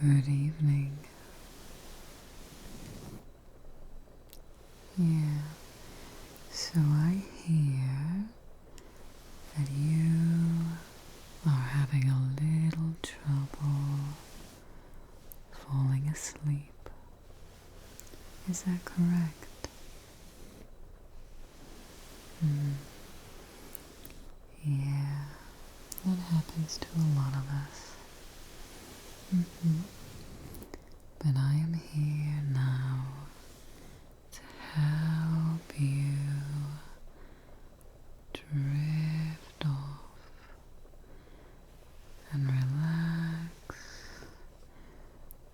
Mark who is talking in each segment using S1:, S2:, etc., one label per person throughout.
S1: Good evening. Yeah, so I hear that you are having a little trouble falling asleep. Is that correct? Yeah, that happens to a lot of us. But I am here now to help you drift off and relax,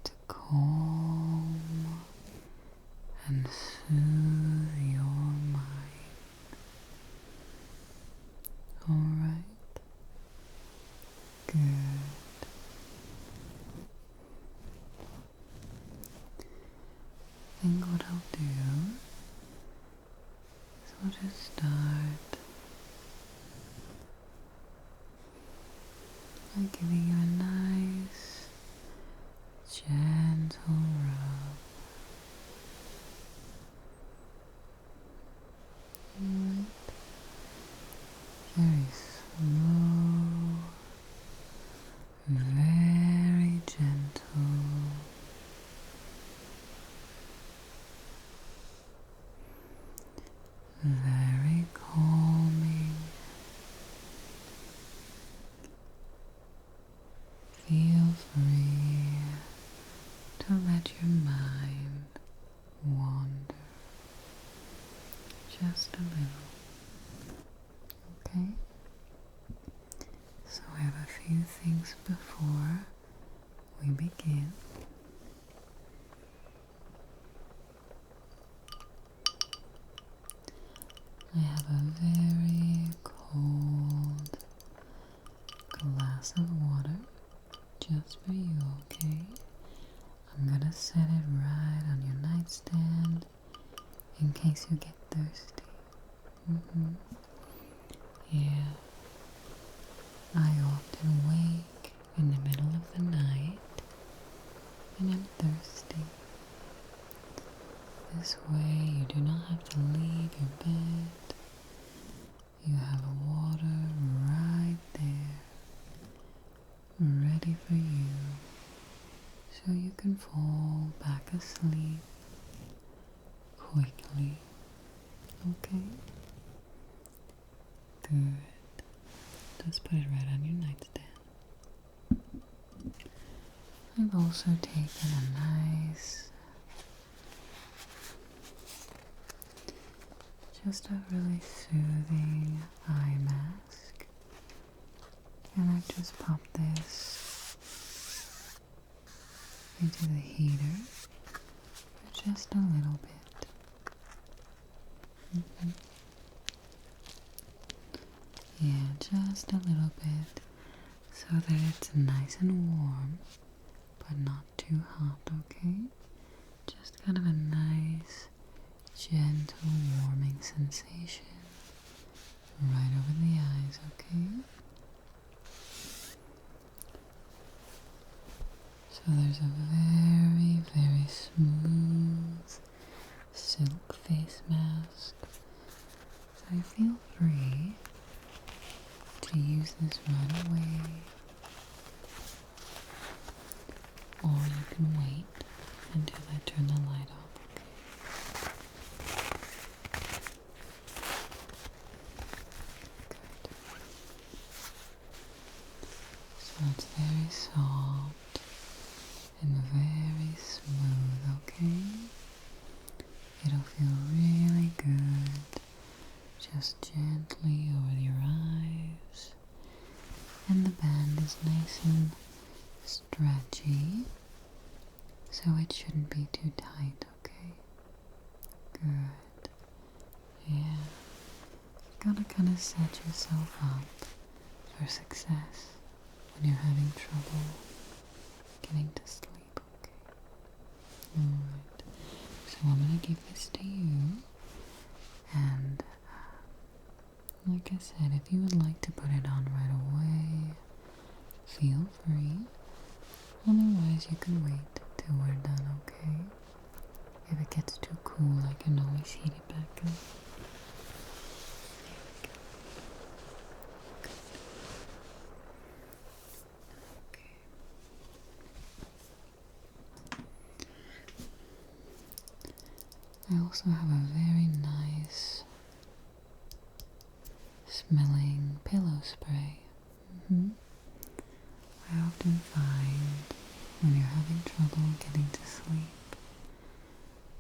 S1: to calm and soothe your mind. Alright? Good. I think what I'll do is we'll just start by giving you a nice, gentle rub. Alright. Very slow, very gentle. Very calming. Feel free to let your mind wander just a little. Okay? So I have a few things before we begin. I have a very cold glass of water just for you, okay? I'm gonna set it right on your nightstand in case you get thirsty. Yeah. I often wake in the middle of the night and I'm thirsty. This way you do not have to leave your bed. You have water right there, ready for you, so you can fall back asleep quickly. Okay? Good. Just put it right on your nightstand. I've also taken a nice, just a really soothing eye mask, and I've just popped this into the heater for just a little bit. Yeah, just a little bit, so that it's nice and warm, but not too hot, okay? Just kind of a nice, gentle warming sensation right over the eyes, okay? So there's a very, very smooth silk face mask. So feel free to use this right away, or you can wait until I turn the light off, okay? Good. So it's very soft and very smooth, okay? It'll feel really good, just gently over your eyes. And the band is nice and stretchy, so it shouldn't be too tight, okay? Good. Yeah. You gotta kind of set yourself up for success when you're having trouble getting to sleep, okay? Alright. So I'm gonna give this to you, and like I said, if you would like to put it on right away, feel free. Otherwise, you can wait till we're done, okay? If it gets too cool, I can always heat it back up. Okay. I also have a very nice smelling pillow spray. I often find when you're having trouble getting to sleep,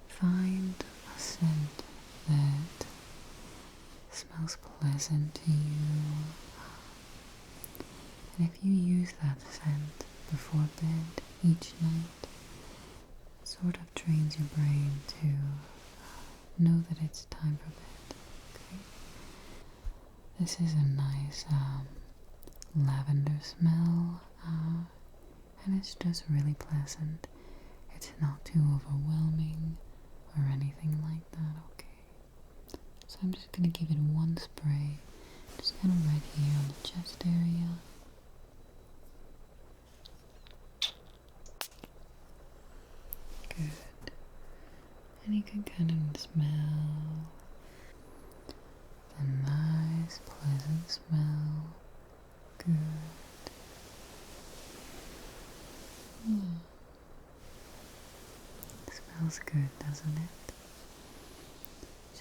S1: find a scent that smells pleasant to you. And if you use that scent before bed each night, it sort of trains your brain to know that it's time for bed. Okay? This is a nice lavender smell, and it's just really pleasant. It's not too overwhelming or anything like that, okay? So I'm just going to give it one spray, just kind of right here on the chest area. Good. And you can kind of smell the nice, pleasant smell. Good. Smells good, doesn't it?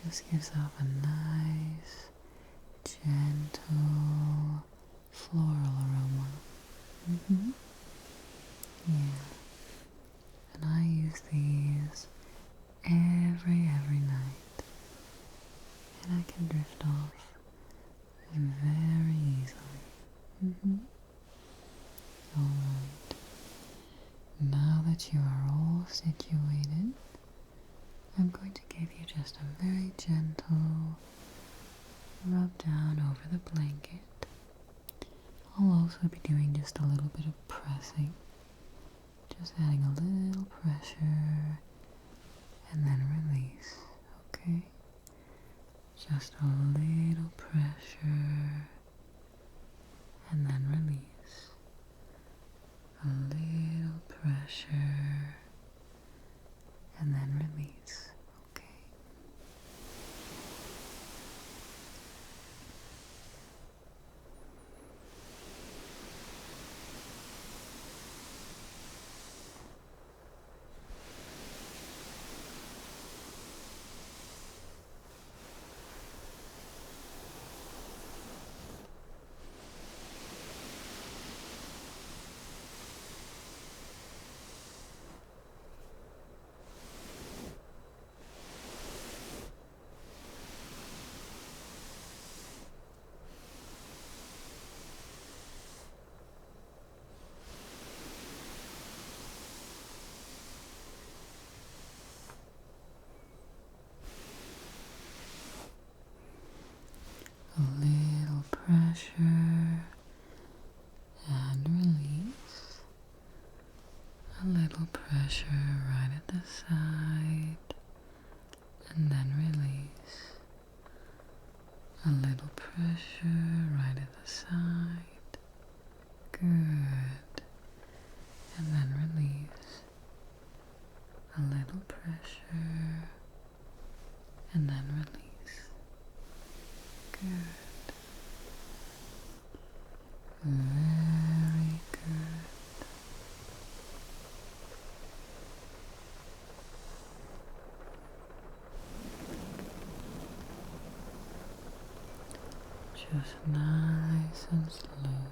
S1: Just gives off a nice, gentle, floral aroma. Yeah. And I use these every night. And I can drift off very easily. Alright. Now that you are all situated, I'm going to give you just a very gentle rub down over the blanket. I'll also be doing just a little bit of pressing, just adding a little pressure and then release, okay? Just a little pressure and then release. A little pressure and then release, okay? A little pressure and release. A little pressure right at the side and then release. A little pressure right at the side. Good. And then release. A little pressure and then release. Good. Very good. Just nice and slow.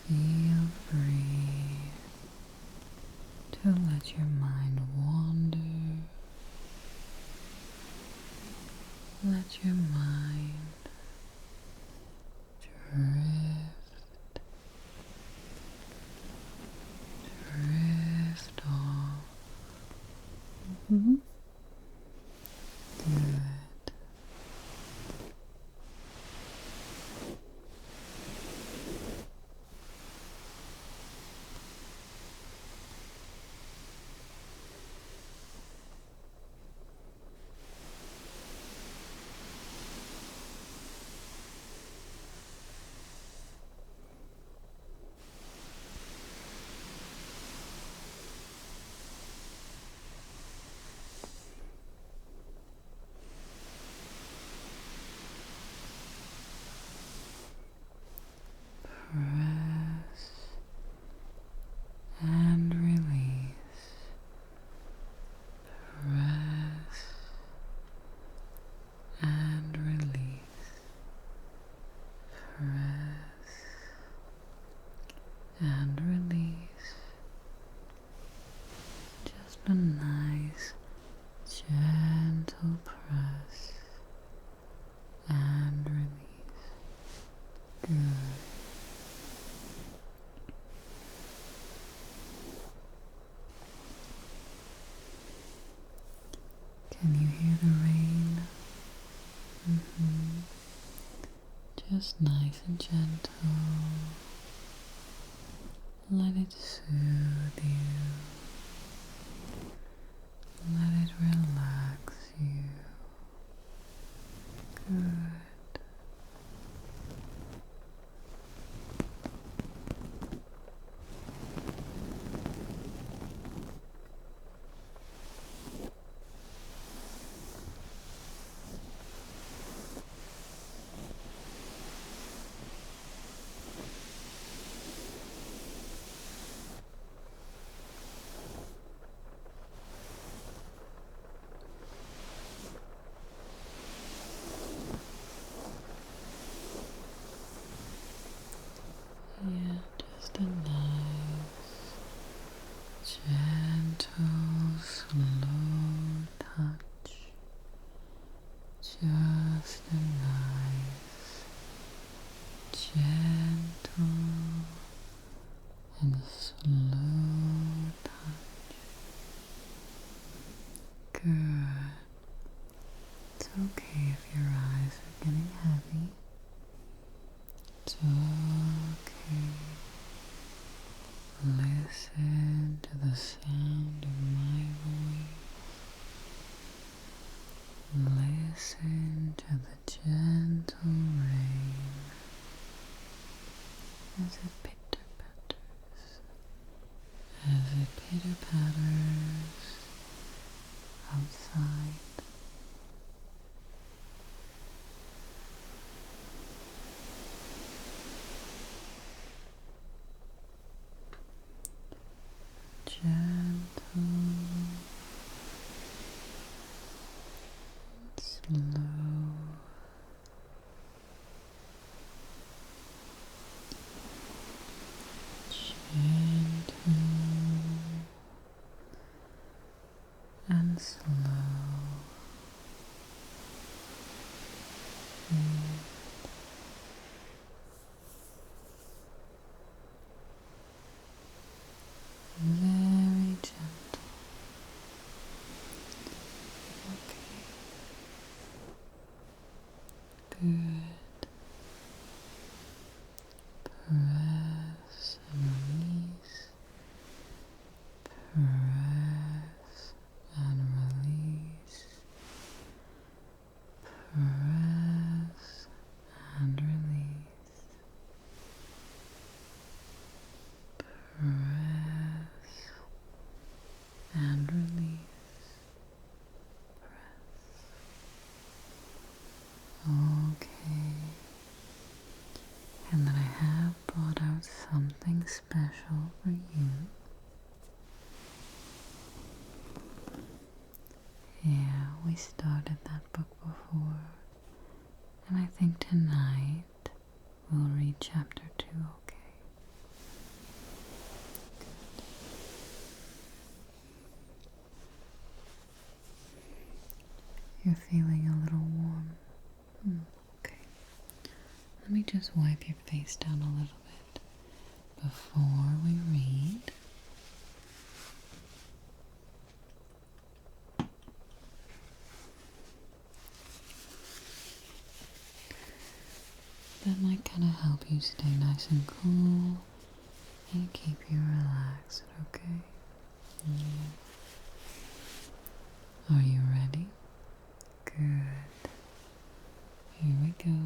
S1: Feel free to let your mind wander. Let your mind drift off. Good. press and release. Good. Can you hear the rain? Just nice and gentle. Let it soothe you. Let it relax you. Good. Yeah, just a nice, gentle, slow touch. Just a nice, gentle, and slow touch. Good. It's okay if your eyes are getting heavy. It's okay. Listen to the sound of my voice. Listen to the gentle rain as it pitter-patters, outside. Gentle, slow, gentle, and slow. Very gentle. Okay. Good. Press and release. Press and release. Press and release. Press and release. Okay. And then I have brought out something special for you. Yeah, we started that book before. And I think tonight we'll read chapter 2, okay? You're feeling a little warm. Okay. Let me just wipe your face down a little bit before we read. That might kind of help you stay nice and cool and keep you relaxed, okay? Yeah. Are you ready? Good. Here we go.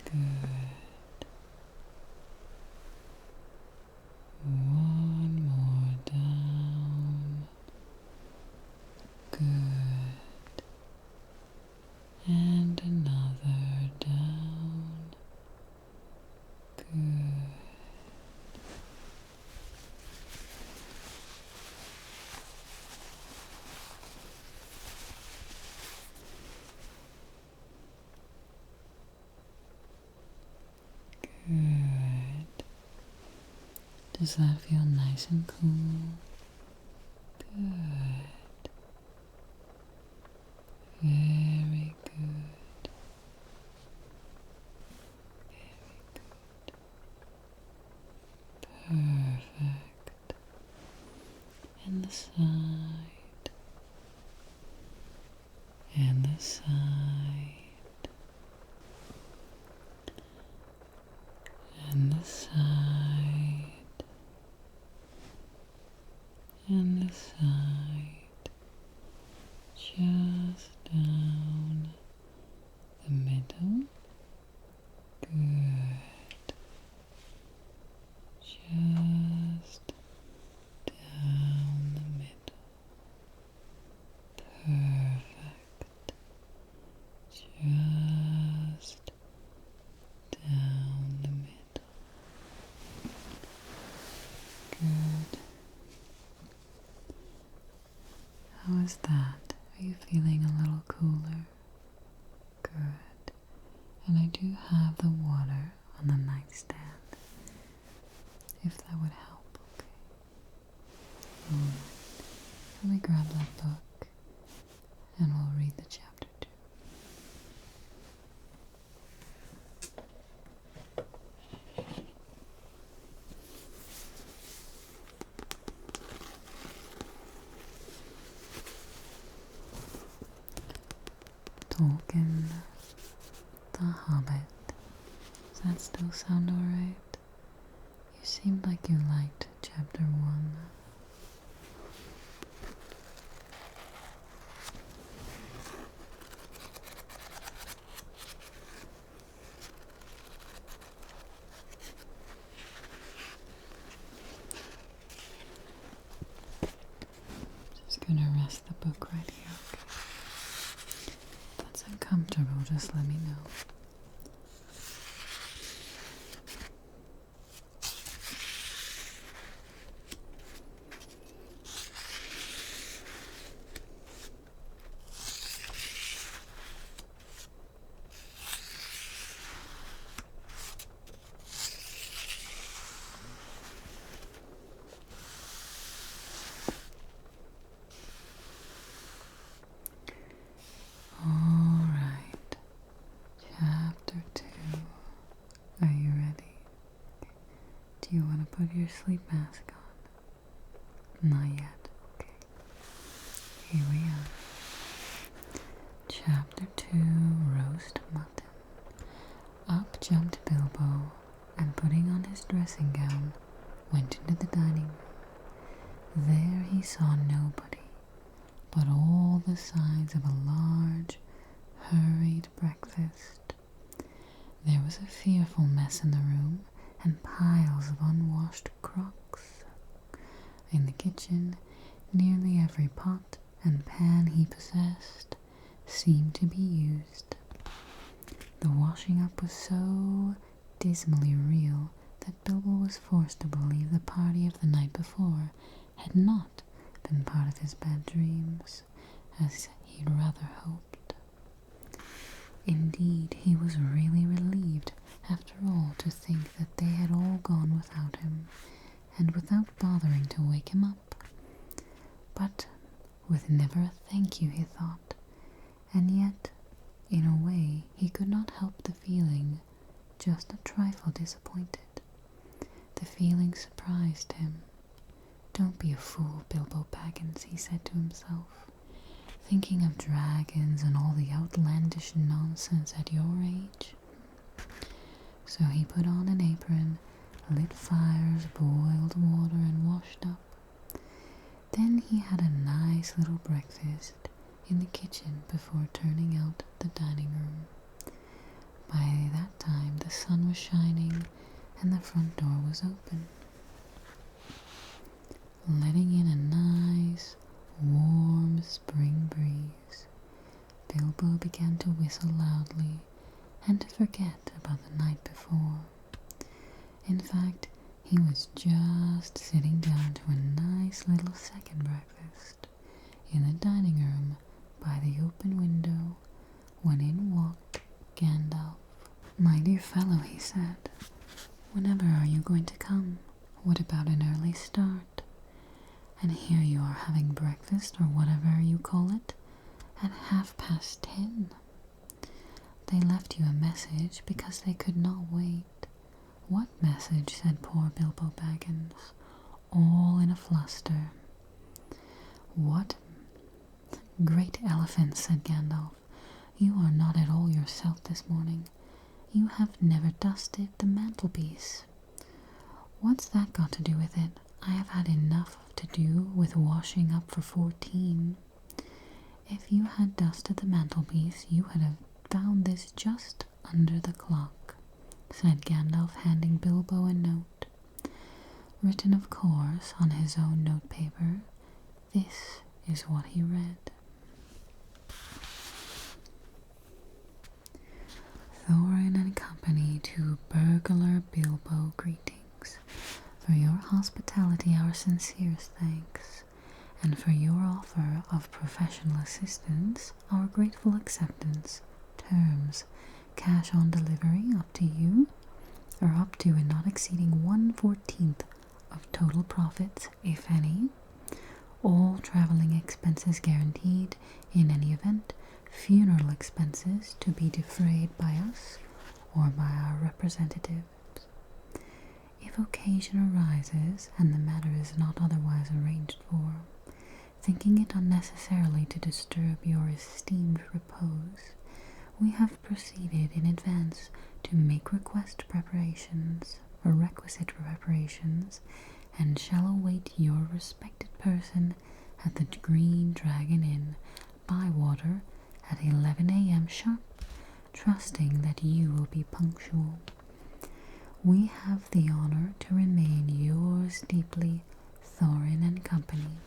S1: Good. One more down. Good. And another down. Good. Good. Does that feel nice and cool? Good. side, and the side, and the side, just down the middle. Good. Just down the middle. Perfect. Just down the middle. Good. How is that? Are you feeling a little cooler? Good. And I do have the water on the nightstand, if that would help, okay? Alright. Let me grab that book and we'll read the chapter 2. Tolkien, The Hobbit. Does that still sound alright? You seemed like you liked chapter 1. Just gonna rest the book right here, okay? If that's uncomfortable, just let me know. Alright, chapter 2. Are you ready? Do you want to put your sleep mask on? Not yet. Okay. Here we are. Chapter 2, Roast Mutton. Up jumped Bilbo, and putting on his dressing gown, went into the dining room. There he saw nobody, but all the signs of a large, hurried breakfast. There was a fearful mess in the room, and piles of unwashed crocks. In the kitchen, nearly every pot and pan he possessed seemed to be used. The washing up was so dismally real that Bilbo was forced to believe the party of the night before had not been part of his bad dreams, as he'd rather hoped. Indeed, he was really relieved, after all, to think that they had all gone without him, and without bothering to wake him up. But with never a thank you, he thought, and yet, in a way, he could not help the feeling just a trifle disappointed. The feeling surprised him. Don't be a fool, Bilbo Baggins, he said to himself, thinking of dragons and all the outlandish nonsense at your age. So he put on an apron, lit fires, boiled water, and washed up. Then he had a nice little breakfast in the kitchen before turning out the dining room. By that time the sun was shining and the front door was open, letting in a nice, warm spring breeze. Bilbo began to whistle loudly and to forget about the night before. In fact, he was just sitting down to a nice little second breakfast in the dining room by the open window when in walked Gandalf. "My dear fellow," he said, "whenever are you going to come? What about an early start? And here you are having breakfast, or whatever you call it, at 10:30. They left you a message because they could not wait." "What message?" said poor Bilbo Baggins, all in a fluster. "What great elephants," said Gandalf. You are not at all yourself this morning. You have never dusted the mantelpiece. What's that got to do with it? I have had enough to do with washing up for 14. If you had dusted the mantelpiece, you would have found this just under the clock, said Gandalf, handing Bilbo a note. Written, of course, on his own notepaper. This is what he read. Thorin and company to burglar Bilbo greetings. For your hospitality our sincerest thanks, and for your offer of professional assistance our grateful acceptance. Terms: cash on delivery up to you, or up to and not exceeding 1/14 of total profits, if any. All traveling expenses guaranteed in any event. Funeral expenses to be defrayed by us or by our representatives. If occasion arises and the matter is not otherwise arranged for, thinking it unnecessarily to disturb your esteemed repose, we have proceeded in advance to make requisite preparations, and shall await your respected person at the Green Dragon Inn, Bywater, at 11 a.m. sharp, trusting that you will be punctual. We have the honor to remain yours deeply, Thorin and company.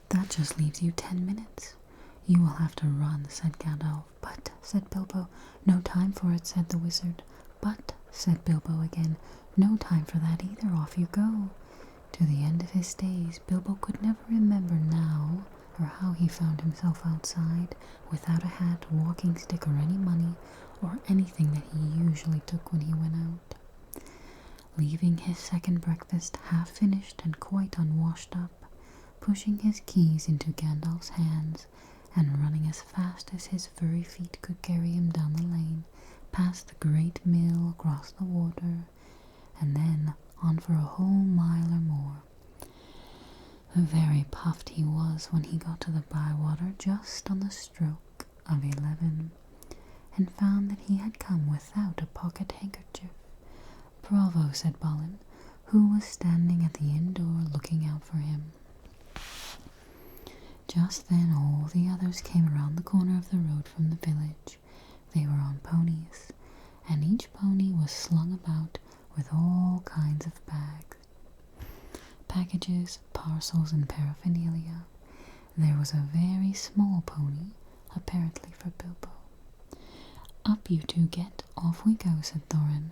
S1: That just leaves you 10 minutes. You will have to run, said Gandalf. But, said Bilbo. No time for it, said the wizard. But, said Bilbo again, no time for that either. Off you go. To the end of his days, Bilbo could never remember now or how he found himself outside without a hat, walking stick, or any money, or anything that he usually took when he went out. Leaving his second breakfast half finished and quite unwashed up, pushing his keys into Gandalf's hands, and running as fast as his furry feet could carry him down the lane, past the great mill, across the water, and then on for a whole mile or more. Very puffed he was when he got to the Bywater just on the stroke of 11, and found that he had come without a pocket handkerchief. Bravo, said Balin, who was standing at the inn door looking out for him. Just then all the others came around the corner of the road from the village. They were on ponies, and each pony was slung about with all kinds of bags, packages, parcels, and paraphernalia. There was a very small pony, apparently for Bilbo. Up you two get, off we go, said Thorin.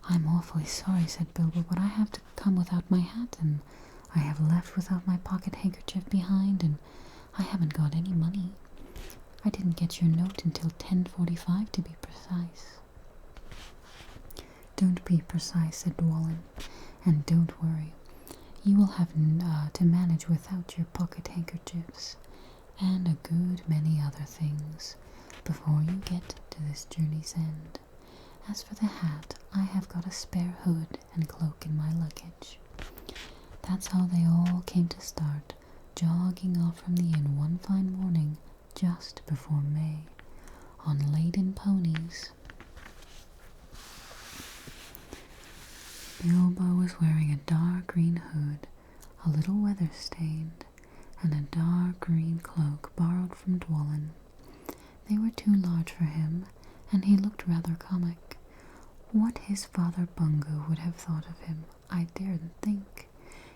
S1: I'm awfully sorry, said Bilbo, but I have to come without my hat, and I have left without my pocket handkerchief behind, and I haven't got any money. I didn't get your note until 10:45 to be precise. Don't be precise, said Dwalin, and don't worry. You will have to manage without your pocket handkerchiefs, and a good many other things, before you get to this journey's end. As for the hat, I have got a spare hood and cloak in my luggage. That's how they all came to start, jogging off from the inn one fine morning just before May, on laden ponies. Bilbo was wearing a dark green hood, a little weather-stained, and a dark green cloak borrowed from Dwalin. They were too large for him, and he looked rather comic. What his father Bungo would have thought of him, I daren't think.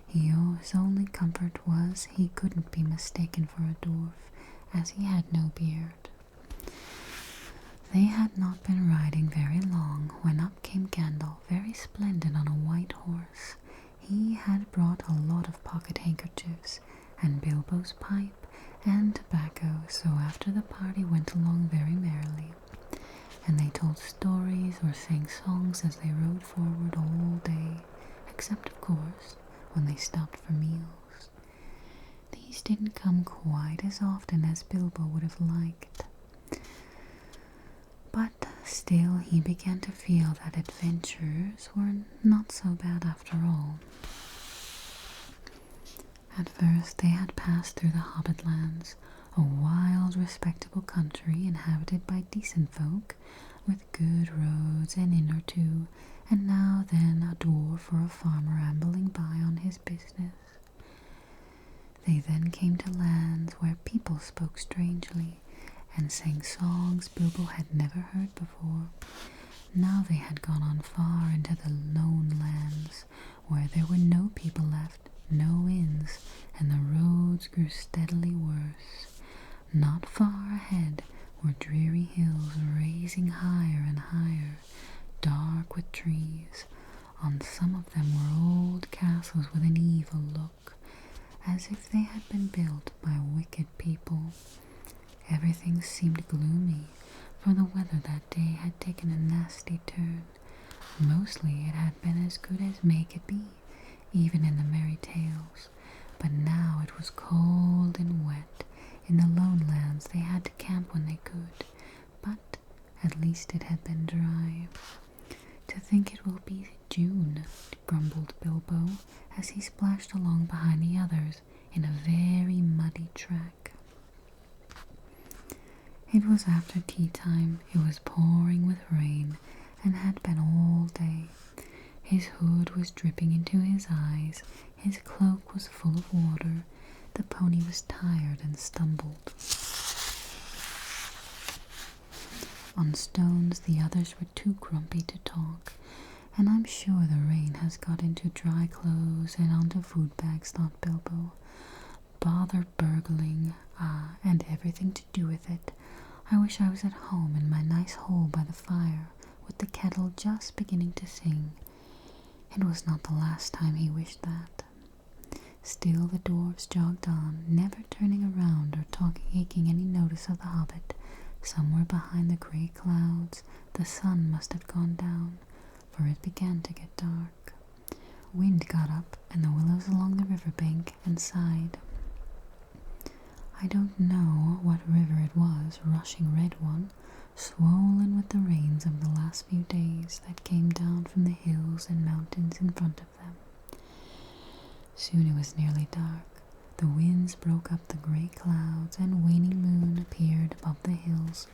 S1: His only comfort was he couldn't be mistaken for a dwarf, as he had no beard. They had not been riding very long when up came Gandalf, very splendid on a white horse. He had brought a lot of pocket handkerchiefs, and Bilbo's pipe, and tobacco, so after the party went along very merrily, and they told stories or sang songs as they rode forward all day, except, of course, when they stopped for meals. These didn't come quite as often as Bilbo would have liked, but still he began to feel that adventures were not so bad after all. At first they had passed through the Hobbit lands, a wild, respectable country inhabited by decent folk, with good roads, an inn or two, and now then a dwarf or a farmer ambling by on his business. They then came to lands where people spoke strangely, and sang songs Bilbo had never heard before. Now they had gone on far into the lone lands, where there were no people left, no inns, and the roads grew steadily worse. Not far ahead were dreary hills rising higher and higher, dark with trees. On some of them were old castles with an evil look, as if they had been built by wicked people. Everything seemed gloomy, for the weather that day had taken a nasty turn. Mostly it had been as good as May could be, even in the merry tales, but now it was cold and wet. In the lone lands they had to camp when they could, but at least it had been dry. To think it will be June, grumbled Bilbo, as he splashed along behind the others in a very muddy track. It was after tea time. It was pouring with rain, and had been all day. His hood was dripping into his eyes, his cloak was full of water, the pony was tired and stumbled. On stones the others were too grumpy to talk, and I'm sure the rain has got into dry clothes and onto food bags, thought Bilbo. Bother burgling, and everything to do with it. I wish I was at home in my nice hole by the fire, with the kettle just beginning to sing. It was not the last time he wished that. Still the dwarfs jogged on, never turning around or taking any notice of the hobbit. Somewhere behind the grey clouds, the sun must have gone down, for it began to get dark. Wind got up, and the willows along the river bank and sighed. I don't know what river it was, rushing red one, swollen with the rains of the last few days that came down from the hills and mountains in front of them. Soon it was nearly dark. The winds broke up the grey clouds, and waning moon appeared above the hills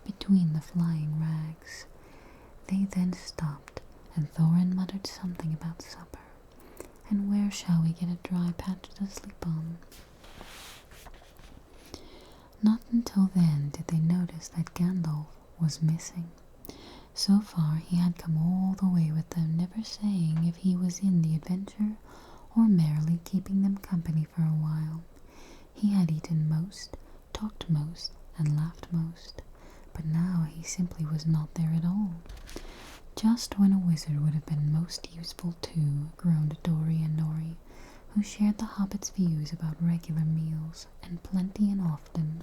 S1: between the flying rags. They then stopped, and Thorin muttered something about supper. And where shall we get a dry patch to sleep on? Not until then did they notice that Gandalf was missing. So far he had come all the way with them, never saying if he was in the adventure or merely keeping them company for a while. He had eaten most, talked most, and laughed most, but now he simply was not there at all. Just when a wizard would have been most useful too, groaned Dori and Nori, who shared the hobbit's views about regular meals, and plenty and often.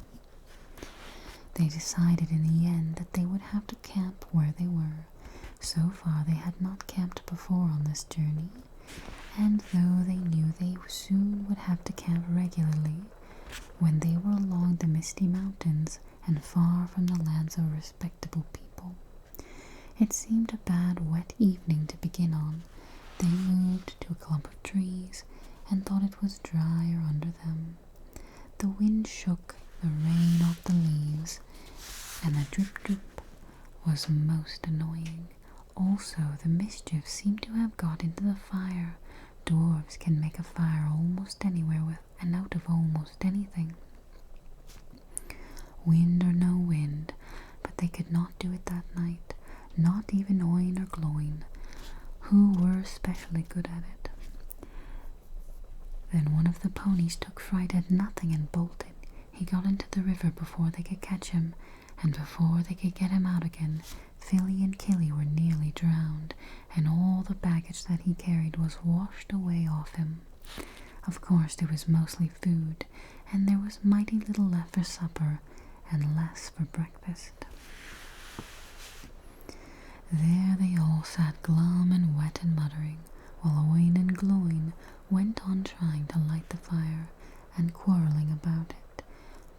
S1: They decided in the end that they would have to camp where they were. So far they had not camped before on this journey, and though they knew they soon would have to camp regularly, when they were along the misty mountains and far from the lands of respectable people. It seemed a bad wet evening to begin on. They moved to a clump of trees, and thought it was drier under them. The wind shook the rain off the leaves, and the drip-drip was most annoying. Also, the mischief seemed to have got into the fire. Dwarves can make a fire almost anywhere with and out of almost anything. Wind or no wind, but they could not do it that night, not even Oin or Gloin, who were especially good at it. Then one of the ponies took fright at nothing and bolted. He got into the river before they could catch him, and before they could get him out again, Philly and Killy were nearly drowned, and all the baggage that he carried was washed away off him. Of course there was mostly food, and there was mighty little left for supper, and less for breakfast. There they all sat glum and wet and muttering, while Oin and Gloin went on trying to light the fire, and quarrelling about it.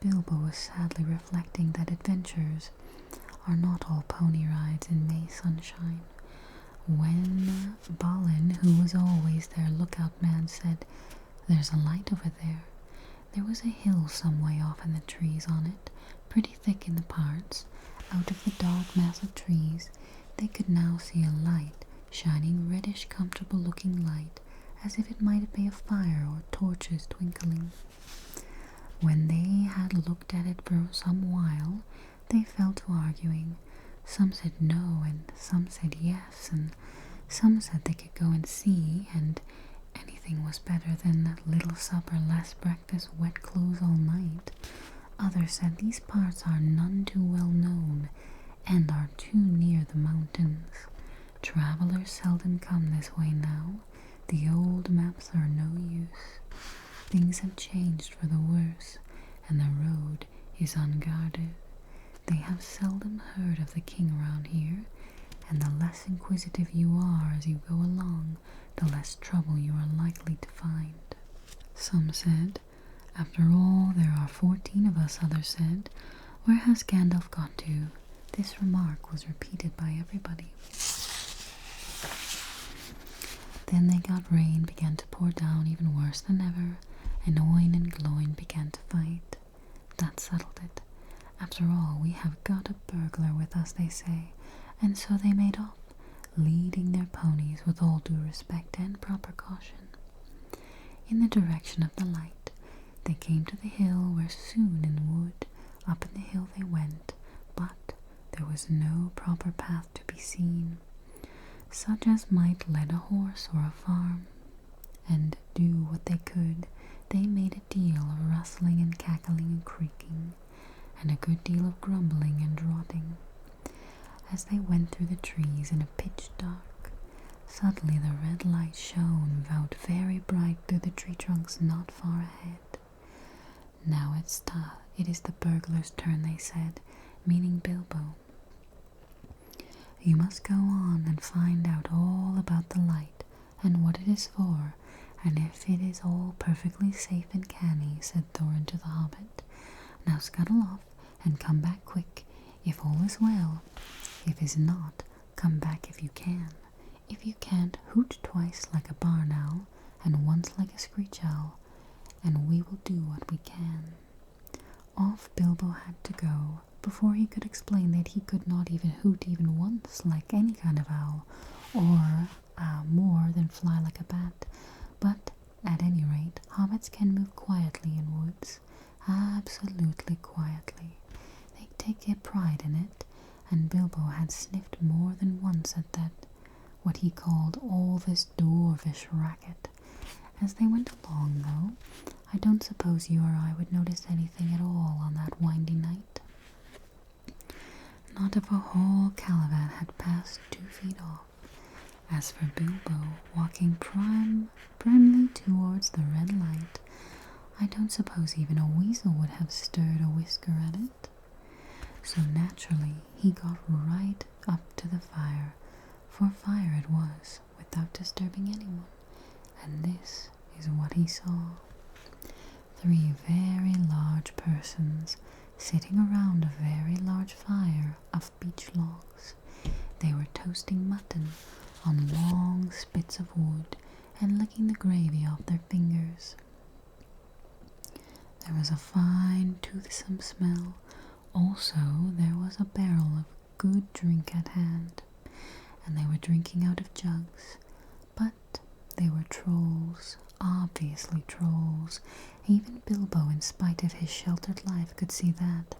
S1: Bilbo was sadly reflecting that adventures are not all pony rides in May sunshine. When Balin, who was always their lookout man, said, There's a light over there. There was a hill some way off and the trees on it, pretty thick in the parts. Out of the dark mass of trees, they could now see a light, shining reddish, comfortable-looking light, as if it might be a fire or torches twinkling. When they had looked at it for some while, they fell to arguing. Some said no, and some said yes, and some said they could go and see, and anything was better than a little supper, less breakfast, wet clothes all night. Others said these parts are none too well known, and are too near the mountains. Travelers seldom come this way now. The old maps are no use. Things have changed for the worse, and the road is unguarded. They have seldom heard of the king around here, and the less inquisitive you are as you go along, the less trouble you are likely to find. Some said, "After all, there are 14 of us," others said. "Where has Gandalf got to?" This remark was repeated by everybody. Then they got rain began to pour down even worse than ever, and Oin and Gloin began to fight. That settled it. After all, we have got a burglar with us, they say, and so they made off, leading their ponies with all due respect and proper caution. In the direction of the light, they came to the hill where soon in wood, up in the hill they went, but there was no proper path to be seen, such as might lead a horse or a farm, and do what they could, they made a deal of rustling and cackling and creaking, and a good deal of grumbling and rotting. As they went through the trees in a pitch dark, suddenly the red light shone out very bright through the tree trunks not far ahead. "Now it is the burglar's turn," they said, meaning Bilbo. "You must go on and find out all about the light, and what it is for, and if it is all perfectly safe and canny," said Thorin to the hobbit. "Now scuttle off, and come back quick, if all is well. If is not, come back if you can. If you can't, hoot twice like a barn owl, and once like a screech owl, and we will do what we can." Off Bilbo had to go, before he could explain that he could not even hoot even once like any kind of owl, or more than fly like a bat. But, at any rate, hobbits can move quietly in woods, absolutely quietly. They take a pride in it, and Bilbo had sniffed more than once at that, what he called all this dwarvish racket. As they went along, though, I don't suppose you or I would notice anything at all on that windy night. Not if a whole caravan had passed 2 feet off. As for Bilbo, walking primly towards the red light, I don't suppose even a weasel would have stirred a whisker at it. So naturally, he got right up to the fire, for fire it was, without disturbing anyone, and this is what he saw. 3 very large persons sitting around a very large fire of beech logs. They were toasting mutton on long spits of wood and licking the gravy off their fingers. There was a fine, toothsome smell. Also, there was a barrel of good drink at hand, and they were drinking out of jugs. But they were trolls, obviously trolls. Even Bilbo, in spite of his sheltered life, could see that,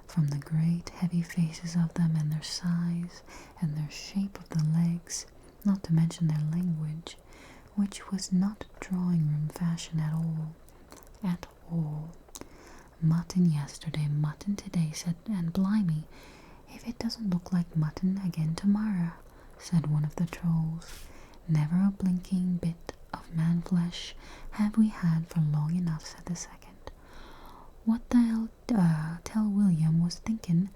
S1: from the great heavy faces of them and their size and their shape of the legs, not to mention their language, which was not drawing-room fashion at all. At all. "Mutton yesterday, mutton today," said, and blimey, if it doesn't look like mutton again tomorrow, said one of the trolls. "Never a blinking bit of man-flesh have we had for long enough," said the second. "What they'll tell William was thinking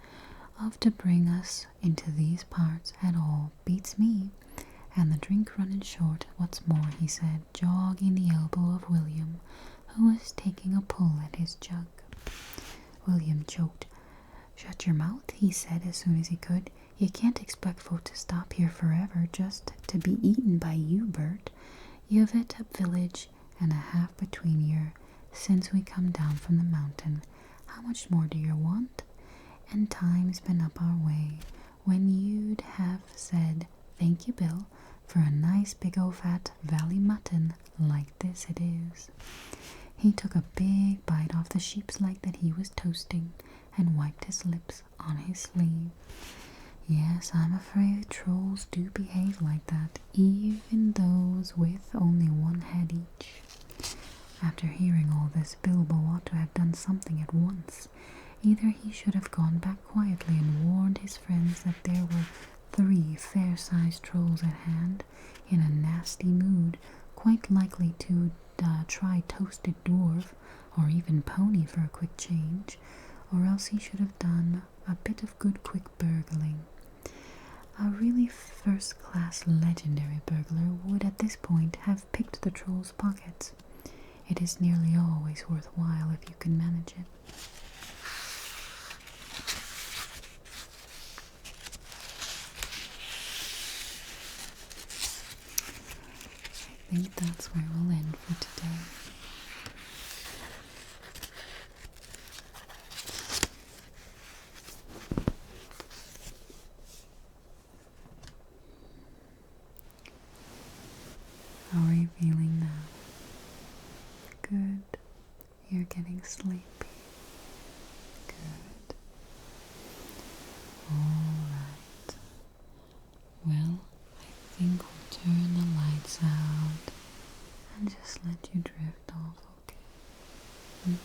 S1: of to bring us into these parts at all beats me, and the drink running short. What's more," he said, jogging the elbow of William, who was taking a pull at his jug. William choked. "Shut your mouth," he said as soon as he could. "You can't expect folk to stop here forever just to be eaten by you, Bert. You've a village and a half between you since we come down from the mountain. How much more do you want? And time's been up our way when you'd have said, thank you, Bill, for a nice big old fat valley mutton like this it is. He took a big bite off the sheep's leg that he was toasting and wiped his lips on his sleeve. Yes, I'm afraid trolls do behave like that, even those with only one head each. After hearing all this, Bilbo ought to have done something at once. Either he should have gone back quietly and warned his friends that there were 3 fair-sized trolls at hand, in a nasty mood, quite likely to try toasted dwarf, or even pony for a quick change, or else he should have done a bit of good quick burgling. A really first-class legendary burglar would at this point have picked the troll's pockets. It is nearly always worthwhile if you can manage it. I think that's where we'll end for today. How are you feeling now? Good. You're getting sleepy. Good. Alright. Well, I think we'll turn the lights out and just let you drift off, okay?